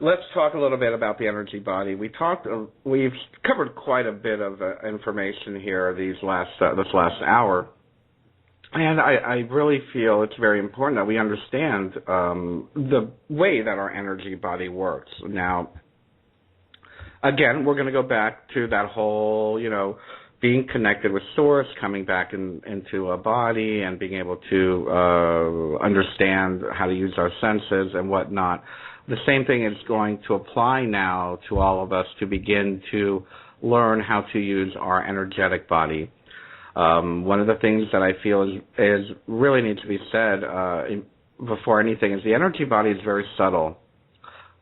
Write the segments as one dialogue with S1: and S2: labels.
S1: let's talk a little bit about the energy body. We've covered quite a bit of information here this last hour, and I really feel it's very important that we understand the way that our energy body works. Now, again, we're going to go back to that whole, being connected with Source, coming back into a body, and being able to understand how to use our senses and whatnot. The same thing is going to apply now to all of us to begin to learn how to use our energetic body. One of the things that I feel is really needs to be said before anything is the energy body is very subtle.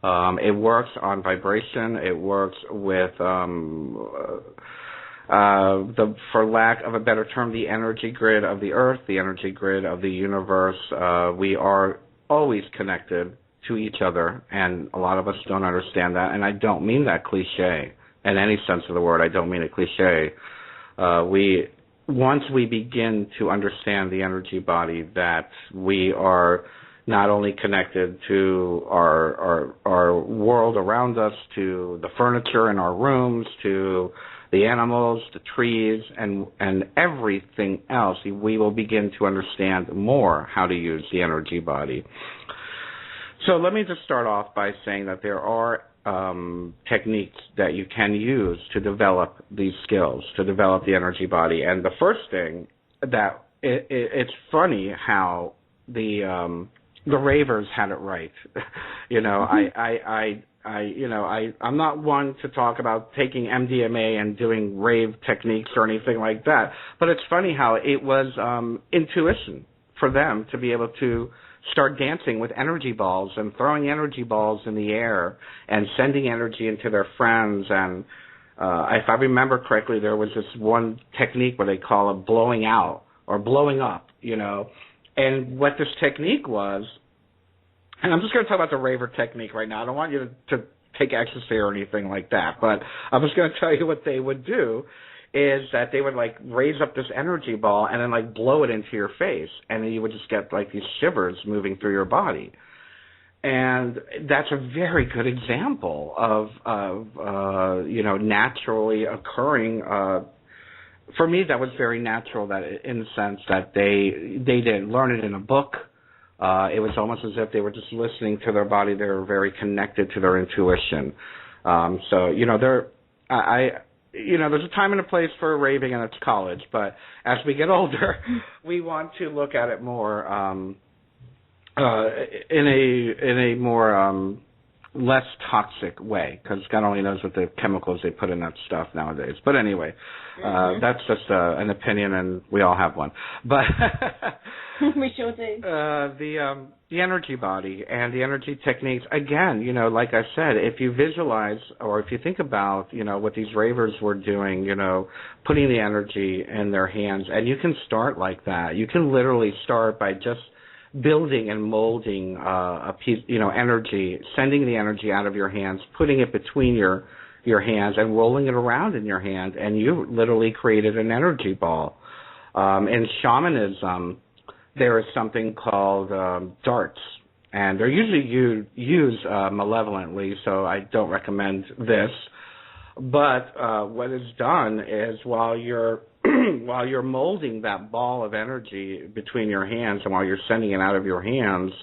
S1: It works on vibration. It works with, for lack of a better term, the energy grid of the earth, the energy grid of the universe. We are always connected to each other, and a lot of us don't understand that, and I don't mean that cliche in any sense of the word. I don't mean it cliche. Once we begin to understand the energy body, that we are not only connected to our world around us, to the furniture in our rooms, to the animals, the trees, and everything else, we will begin to understand more how to use the energy body. So let me just start off by saying that there are techniques that you can use to develop these skills, to develop the energy body. And the first thing that it's funny how the ravers had it right. I'm not one to talk about taking MDMA and doing rave techniques or anything like that, but it's funny how it was intuition for them to be able to start dancing with energy balls and throwing energy balls in the air and sending energy into their friends. And if I remember correctly, there was this one technique where they call it blowing out or blowing up, And what this technique was, and I'm just going to talk about the raver technique right now. I don't want you to take ecstasy or anything like that, but I'm just going to tell you what they would do is that they would raise up this energy ball and then blow it into your face, and then you would just get these shivers moving through your body. And that's a very good example of naturally occurring. For me, that was very natural. That in the sense that they didn't learn it in a book. It was almost as if they were just listening to their body. They were very connected to their intuition. There's a time and a place for raving, and it's college. But as we get older, we want to look at it more in a more less toxic way, because God only knows what the chemicals they put in that stuff nowadays. But anyway, that's just an opinion, and we all have one. But
S2: we sure do.
S1: The energy body and the energy techniques, again, like I said, if you visualize or if you think about, what these ravers were doing, putting the energy in their hands, and you can start like that. You can literally start by just building and molding a piece, energy, sending the energy out of your hands, putting it between your hands and rolling it around in your hand, and you literally created an energy ball. In shamanism, there is something called darts, and they're usually used malevolently, so I don't recommend this. But what is done is while you're molding that ball of energy between your hands, and while you're sending it out of your hands,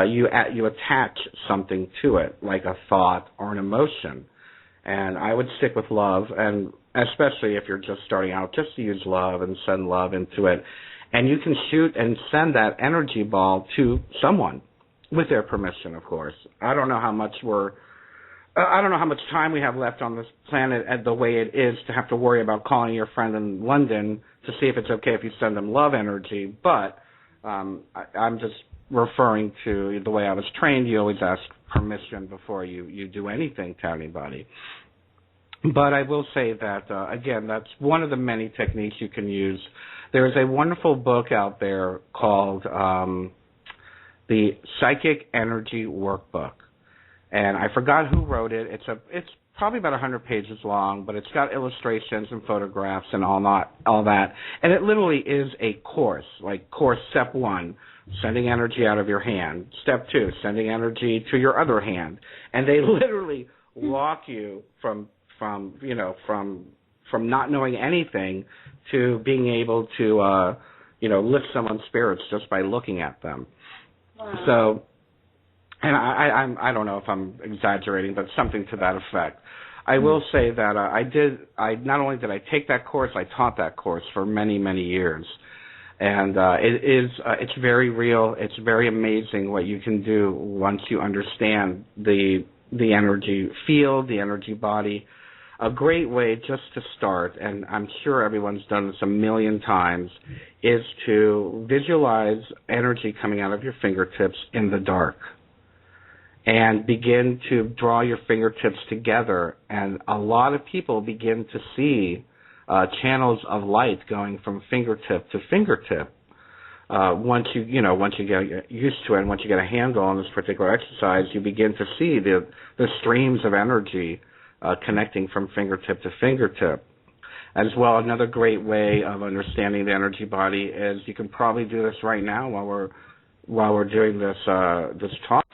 S1: you attach something to it, like a thought or an emotion. And I would stick with love, and especially if you're just starting out, just to use love and send love into it. And you can shoot and send that energy ball to someone with their permission, of course. I don't know how much time we have left on this planet at the way it is to have to worry about calling your friend in London to see if it's okay if you send them love energy. But I'm just referring to the way I was trained. You always ask permission before you do anything to anybody. But I will say that, again, that's one of the many techniques you can use. There is a wonderful book out there called the Psychic Energy Workbook. And I forgot who wrote it. It's probably about 100 pages long, but it's got illustrations and photographs and all that. And it literally is a course, like course step 1 sending energy out of your hand. Step 2, sending energy to your other hand. And they literally walk you from not knowing anything to being able to, lift someone's spirits just by looking at them.
S2: Wow.
S1: So, and I don't know if I'm exaggerating, but something to that effect. I will say that not only did I take that course, I taught that course for many, many years. And it's very real. It's very amazing what you can do once you understand the energy field, the energy body. A great way just to start, and I'm sure everyone's done this a million times, is to visualize energy coming out of your fingertips in the dark. And begin to draw your fingertips together. And a lot of people begin to see channels of light going from fingertip to fingertip. Once you get used to it, and once you get a handle on this particular exercise, you begin to see the streams of energy connecting from fingertip to fingertip. As well, another great way of understanding the energy body is you can probably do this right now while we're doing this talk.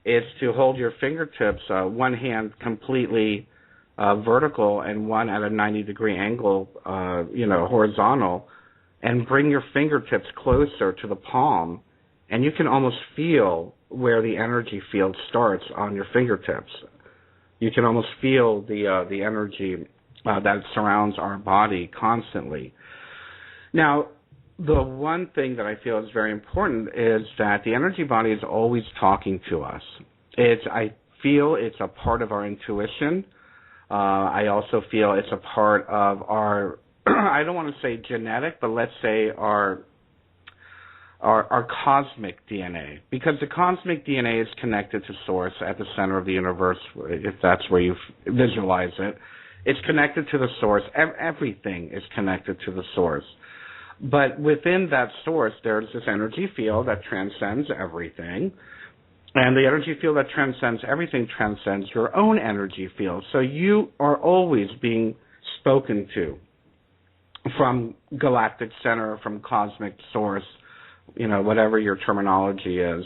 S1: Is to hold your fingertips, one hand completely vertical and one at a 90-degree angle, horizontal, and bring your fingertips closer to the palm, and you can almost feel where the energy field starts on your fingertips. You can almost feel the energy that surrounds our body constantly. Now, the one thing that I feel is very important is that the energy body is always talking to us. I feel it's a part of our intuition. I also feel it's a part of our, I don't want to say genetic, but let's say our cosmic DNA. Because the cosmic DNA is connected to Source at the center of the universe, if that's where you visualize it. It's connected to the Source. Everything is connected to the Source. But within that source, there's this energy field that transcends everything. And the energy field that transcends everything transcends your own energy field. So you are always being spoken to from galactic center, from cosmic source, whatever your terminology is.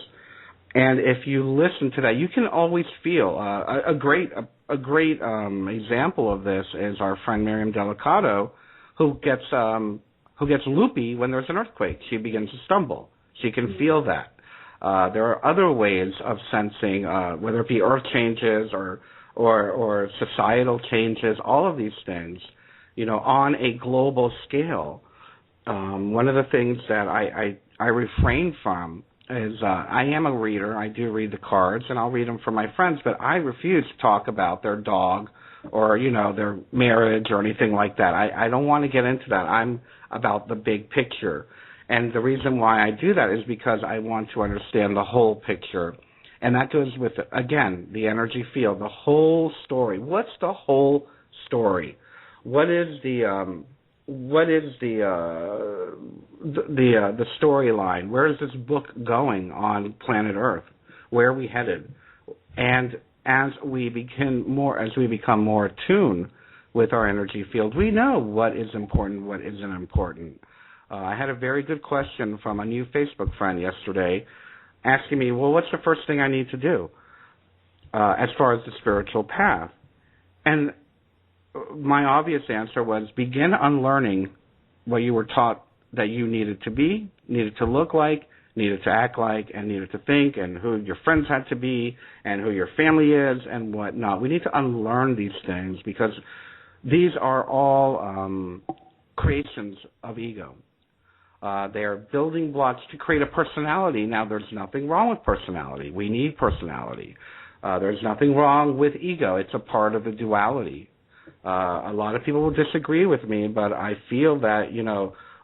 S1: And if you listen to that, you can always feel a great example of this is our friend Miriam Delicato, who gets loopy when there's an earthquake. She begins to stumble. She can feel that. There are other ways of sensing, whether it be earth changes or societal changes, all of these things, on a global scale. One of the things that I refrain from is I am a reader. I do read the cards, and I'll read them for my friends, but I refuse to talk about their dog or, their marriage or anything like that. I don't want to get into that. I'm about the big picture. And the reason why I do that is because I want to understand the whole picture. And that goes with, again, the energy field, the whole story. What's the whole story? What is the storyline? Where is this book going on planet Earth? Where are we headed? And as we become more attuned with our energy field, we know what is important, what isn't important. I had a very good question from a new Facebook friend yesterday asking me, well, what's the first thing I need to do as far as the spiritual path? And my obvious answer was begin unlearning what you were taught that you needed to be, needed to look like, needed to act like, and needed to think, and who your friends had to be, and who your family is, and whatnot. We need to unlearn these things because these are all creations of ego. They are building blocks to create a personality. Now, there's nothing wrong with personality. We need personality. There's nothing wrong with ego. It's a part of the duality. A lot of people will disagree with me, but I feel that,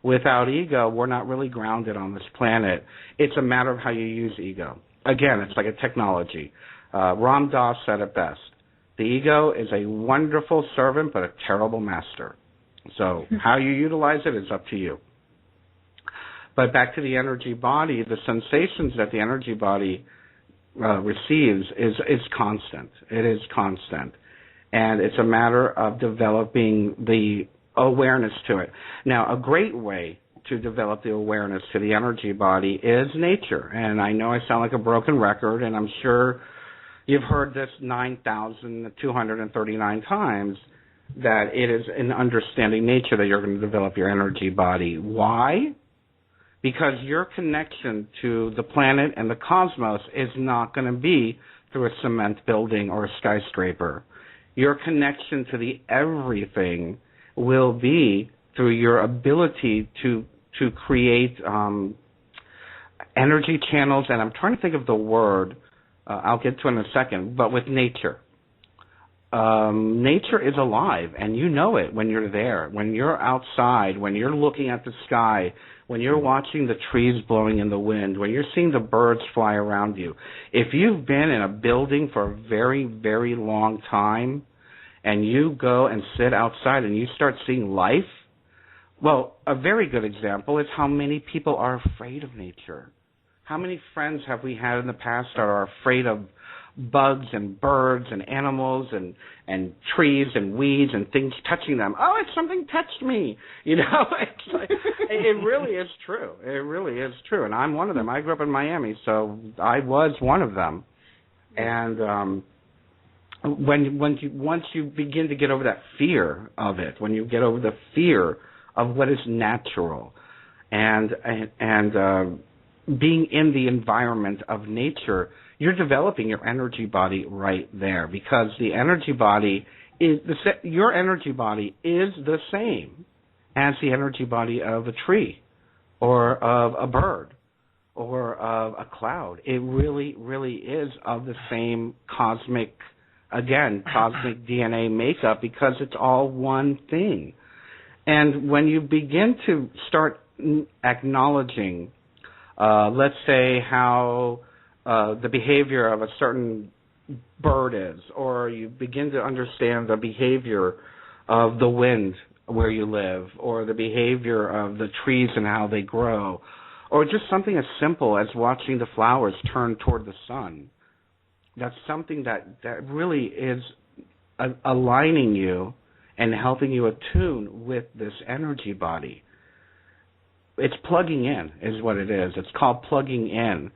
S1: without ego, we're not really grounded on this planet. It's a matter of how you use ego. Again, it's like a technology. Ram Dass said it best. The ego is a wonderful servant, but a terrible master. So how you utilize it is up to you. But back to the energy body, the sensations that the energy body receives is constant. It is constant. And it's a matter of developing the awareness to it. Now, a great way to develop the awareness to the energy body is nature. And I know I sound like a broken record, and I'm sure you've heard this 9,239 times, that it is in understanding nature that you're going to develop your energy body. Why? Because your connection to the planet and the cosmos is not going to be through a cement building or a skyscraper. Your connection to the everything will be through your ability to create energy channels, and I'm trying to think of the word, I'll get to it in a second, but with nature. Nature is alive, and you know it when you're there, when you're outside, when you're looking at the sky, when you're watching the trees blowing in the wind, when you're seeing the birds fly around you. If you've been in a building for a very, very long time, and you go and sit outside and you start seeing life, well, a very good example is how many people are afraid of nature. How many friends have we had in the past that are afraid of bugs and birds and animals and trees and weeds and things touching them? Oh, it's something touched me. You know, it's like, it really is true. It really is true. And I'm one of them. I grew up in Miami, so I was one of them. And once you begin to get over that fear of it, when you get over the fear of what is natural and being in the environment of nature, you're developing your energy body right there, because the energy body is your energy body is the same as the energy body of a tree or of a bird or of a cloud. It really, really is of the same cosmic DNA makeup, because it's all one thing. And when you begin to start acknowledging, let's say, how the behavior of a certain bird is, or you begin to understand the behavior of the wind where you live, or the behavior of the trees and how they grow, or just something as simple as watching the flowers turn toward the sun. That's something that really is aligning you and helping you attune with this energy body. It's plugging in is what it is. It's called plugging in.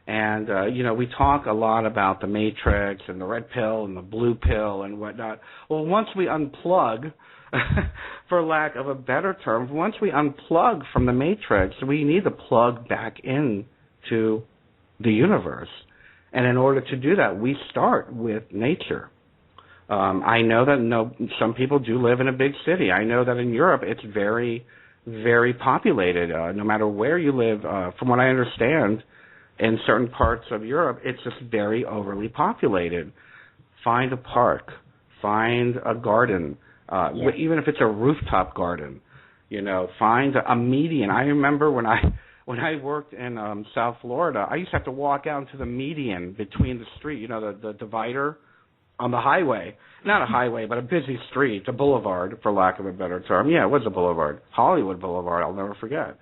S1: And, we talk a lot about the matrix and the red pill and the blue pill and whatnot. Well, once we unplug, for lack of a better term, once we unplug from the matrix, we need to plug back in to the universe. And in order to do that, we start with nature. I know that some people do live in a big city. I know that in Europe it's very, very populated. No matter where you live, from what I understand, in certain parts of Europe, it's just very overly populated. Find a park. Find a garden, even if it's a rooftop garden. Find a median. I remember when I worked in South Florida, I used to have to walk out into the median between the street, the divider on the highway. Not a highway, but a busy street, a boulevard, for lack of a better term. Yeah, it was a boulevard. Hollywood Boulevard, I'll never forget.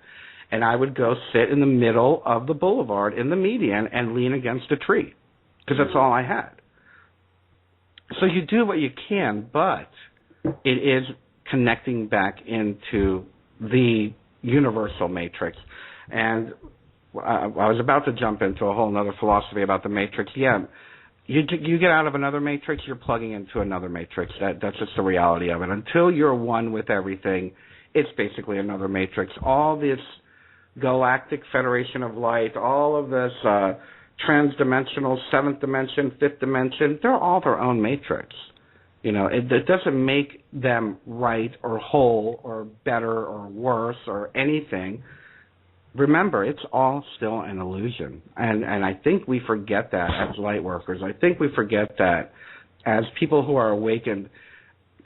S1: And I would go sit in the middle of the boulevard in the median and lean against a tree, because that's all I had. So you do what you can, but it is connecting back into the universal matrix. And I was about to jump into a whole other philosophy about the matrix. Yeah, you get out of another matrix, you're plugging into another matrix. That's just the reality of it. Until you're one with everything, it's basically another matrix. All this galactic federation of light, all of this trans-dimensional, seventh dimension, fifth dimension, they're all their own matrix. It doesn't make them right or whole or better or worse or anything. Remember, it's all still an illusion. And I think we forget that as light workers. I think we forget that as people who are awakened.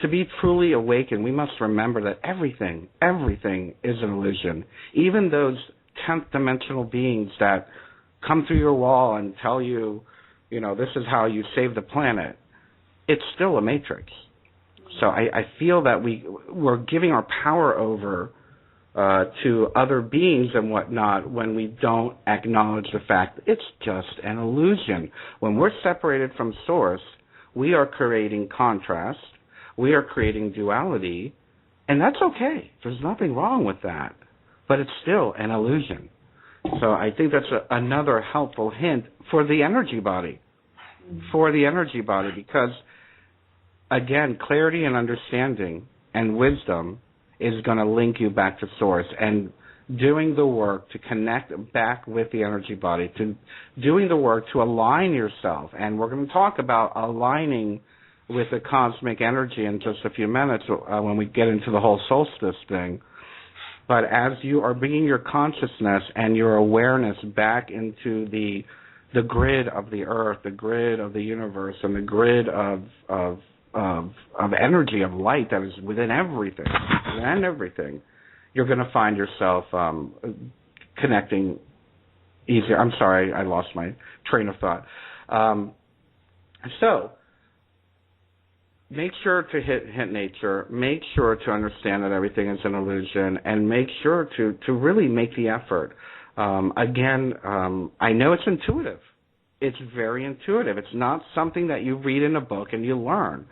S1: To be truly awakened, we must remember that everything is an illusion. Even those 10th dimensional beings that come through your wall and tell you, this is how you save the planet, it's still a matrix. So I feel that we're giving our power over to other beings and whatnot when we don't acknowledge the fact that it's just an illusion. When we're separated from Source, we are creating contrast. We are creating duality, and that's okay. There's nothing wrong with that. but it's still an illusion. So I think that's another helpful hint for the energy body, because, again, clarity and understanding and wisdom is going to link you back to source, and doing the work to connect back with the energy body, to doing the work to align yourself. And we're going to talk about aligning with the cosmic energy in just a few minutes when we get into the whole solstice thing. But as you are bringing your consciousness and your awareness back into the grid of the earth, the grid of the universe, and the grid of energy, of light that is within everything, you're going to find yourself connecting easier. I'm sorry, I lost my train of thought. So make sure to hit nature. Make sure to understand that everything is an illusion, and make sure to really make the effort. Again, I know it's intuitive. It's very intuitive. It's not something that you read in a book and you learn.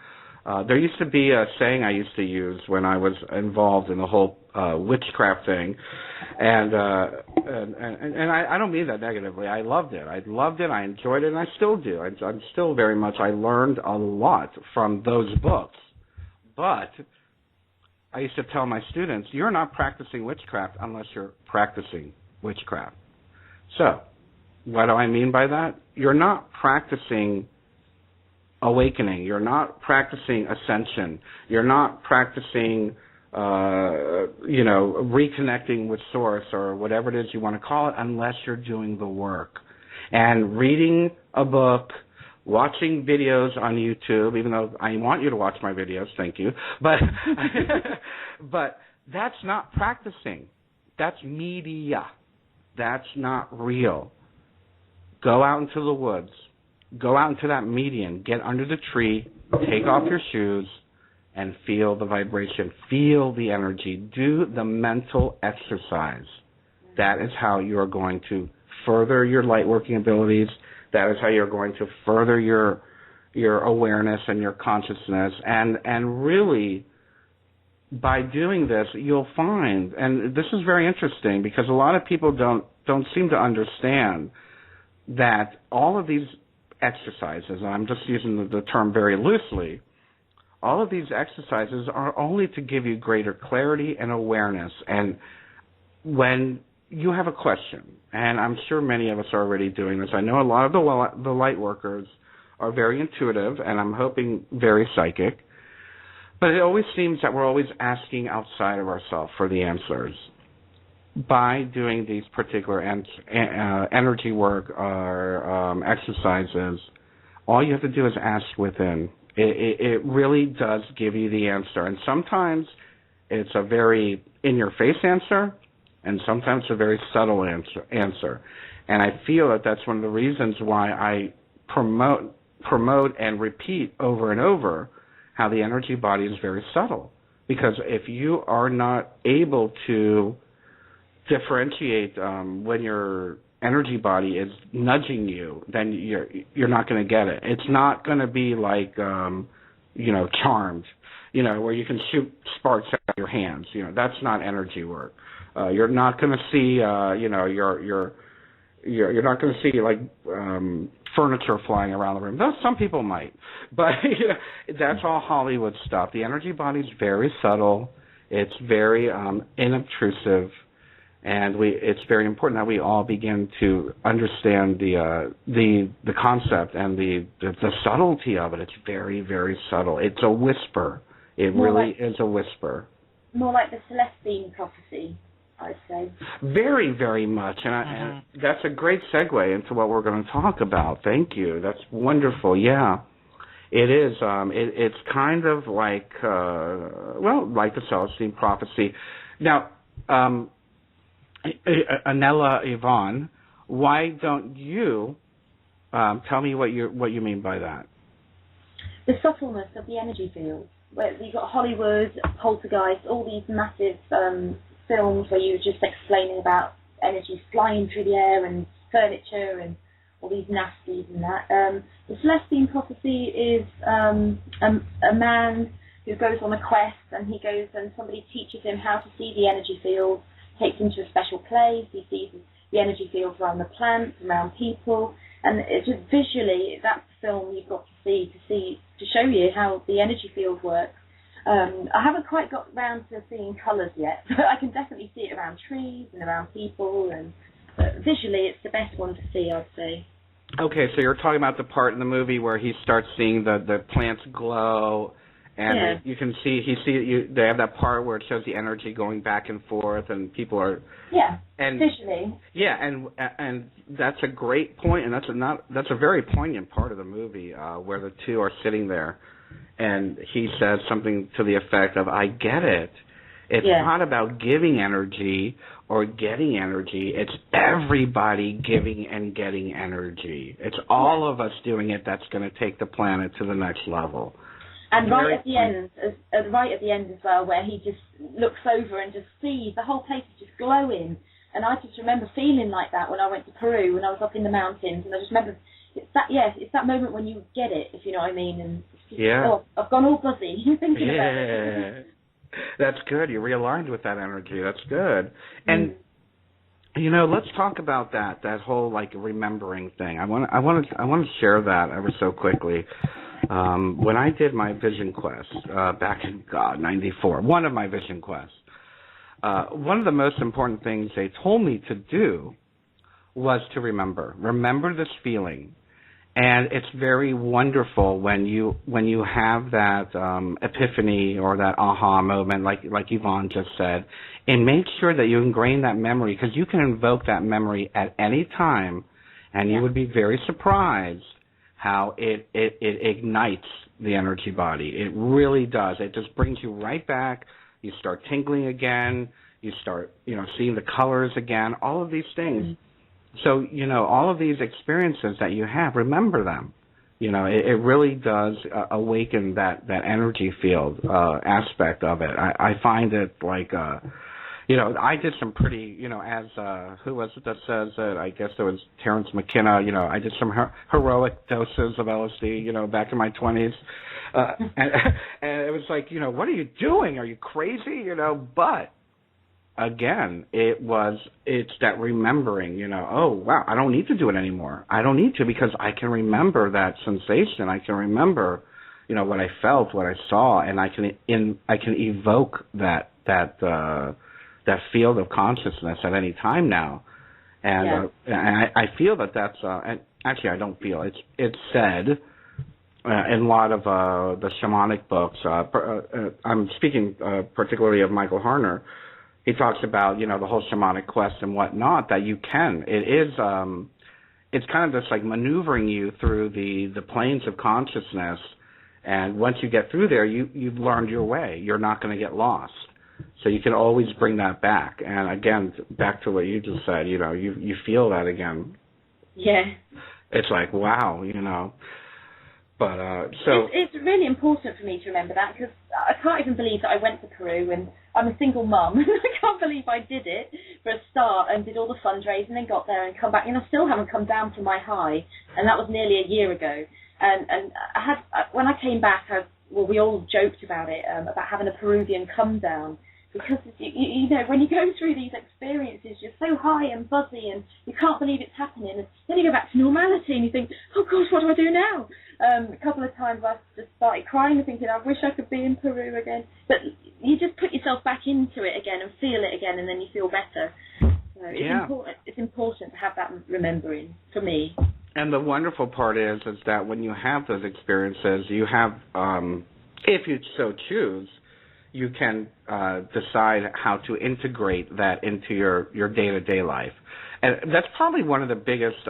S1: There used to be a saying I used to use when I was involved in the whole witchcraft thing, and I don't mean that negatively. I loved it. I enjoyed it, and I still do. I'm still very much. I learned a lot from those books, but I used to tell my students, you're not practicing witchcraft unless you're practicing witchcraft. So, what do I mean by that? You're not practicing awakening. You're not practicing ascension. You're not practicing, reconnecting with source or whatever it is you want to call it, unless you're doing the work. And reading a book, watching videos on YouTube, even though I want you to watch my videos, thank you, but but that's not practicing. That's media. That's not real. Go out into the woods. Go out into that median. Get under the tree. Take off your shoes and feel the vibration. Feel the energy. Do the mental exercise. That is how you are going to further your light working abilities. That is how you're going to further your awareness and your consciousness. And really, by doing this, you'll find, and this is very interesting because a lot of people don't seem to understand that all of these exercises, and I'm just using the term very loosely, all of these exercises are only to give you greater clarity and awareness. And when you have a question, and I'm sure many of us are already doing this, I know a lot of the light workers are very intuitive, and I'm hoping very psychic, but it always seems that we're always asking outside of ourselves for the answers. By doing these particular energy work or exercises, all you have to do is ask within. It really does give you the answer. And sometimes it's a very in-your-face answer, and sometimes a very subtle answer. And I feel that that's one of the reasons why I promote and repeat over and over how the energy body is very subtle. Because if you are not able to differentiate when your energy body is nudging you, then you're not going to get it. It's not going to be like Charmed, where you can shoot sparks out of your hands. That's not energy work. You're not going to see you're not going to see like furniture flying around the room. Though some people might, but that's all Hollywood stuff. The energy body is very subtle. It's very inobtrusive. And it's very important that we all begin to understand the concept and the subtlety of it. It's very, very subtle. It's a whisper. It really is a whisper.
S2: More like the Celestine Prophecy, I'd say.
S1: Very, very much. And that's a great segue into what we're going to talk about. Thank you. That's wonderful. Yeah. It is. It's kind of like, like the Celestine Prophecy. Now, Anella Yvonne, why don't you tell me what you mean by that?
S2: The subtleness of the energy field. Where you've got Hollywood, Poltergeist, all these massive films where you were just explaining about energy flying through the air and furniture and all these nasties and that. The Celestine Prophecy is a man who goes on a quest, and he goes and somebody teaches him how to see the energy field. takes him to a special place. He sees the energy fields around the plants, around people, and it's just visually, that's the film you've got to show you how the energy field works. I haven't quite got round to seeing colours yet, but I can definitely see it around trees and around people, and visually it's the best one to see, I'd say.
S1: Okay, so you're talking about the part in the movie where he starts seeing the plants glow, and you can see they have that part where it shows the energy going back and forth, and people are visually. Yeah, and that's a great point, and that's a very poignant part of the movie where the two are sitting there, and he says something to the effect of, "I get it. It's not about giving energy or getting energy. It's everybody giving and getting energy. It's all of us doing it that's going to take the planet to the next level." And
S2: right at the end as well, where he just looks over and just sees the whole place is just glowing. And I just remember feeling like that when I went to Peru, when I was up in the mountains, and I just remember it's that moment when you get it, if you know what I mean. And it's just, I've gone all buzzy thinking about it.
S1: That's good. You realigned with that energy. That's good. And let's talk about that whole like remembering thing. I want to share that ever so quickly. When I did my vision quest back in '94, one of my vision quests, one of the most important things they told me to do was to remember this feeling. And it's very wonderful when you have that epiphany or that aha moment, like Yvonne just said, and make sure that you ingrain that memory, because you can invoke that memory at any time, and you would be very surprised how it ignites the energy body. It really does. It just brings you right back. You start tingling again. You start seeing the colors again. All of these things. So, all of these experiences that you have, remember them. It really does awaken that energy field aspect of it. I find it like, I did some pretty, as, who was it that says that? I guess it was Terrence McKenna, I did some heroic doses of LSD, back in my 20s. And it was like, what are you doing? Are you crazy? But again, it's that remembering, oh, wow, I don't need to do it anymore. I don't need to, because I can remember that sensation. I can remember, what I felt, what I saw, and I can evoke that field of consciousness at any time now. And I feel that's, and actually I don't feel, it's said in a lot of the shamanic books, I'm speaking particularly of Michael Harner. He talks about, the whole shamanic quest and whatnot, that you can. It's kind of just like maneuvering you through the planes of consciousness. And once you get through there, you've learned your way. You're not going to get lost. So you can always bring that back. And again, back to what you just said, you feel that again.
S2: Yeah.
S1: It's like, wow, But so
S2: it's really important for me to remember that, because I can't even believe that I went to Peru, and I'm a single mum. I can't believe I did it for a start and did all the fundraising and then got there and come back, and I still haven't come down from my high, and that was nearly a year ago. And when I came back, we all joked about it, about having a Peruvian come down. Because, when you go through these experiences, you're so high and buzzy and you can't believe it's happening. And then you go back to normality and you think, oh, gosh, what do I do now? A couple of times I just started crying and thinking, I wish I could be in Peru again. But you just put yourself back into it again and feel it again, and then you feel better. So it's important to have that remembering, for me.
S1: And the wonderful part is that when you have those experiences, you have, if you so choose, you can decide how to integrate that into your day-to-day life. And that's probably one of the biggest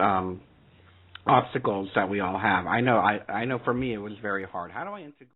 S1: obstacles that we all have. I know for me it was very hard. How do I integrate?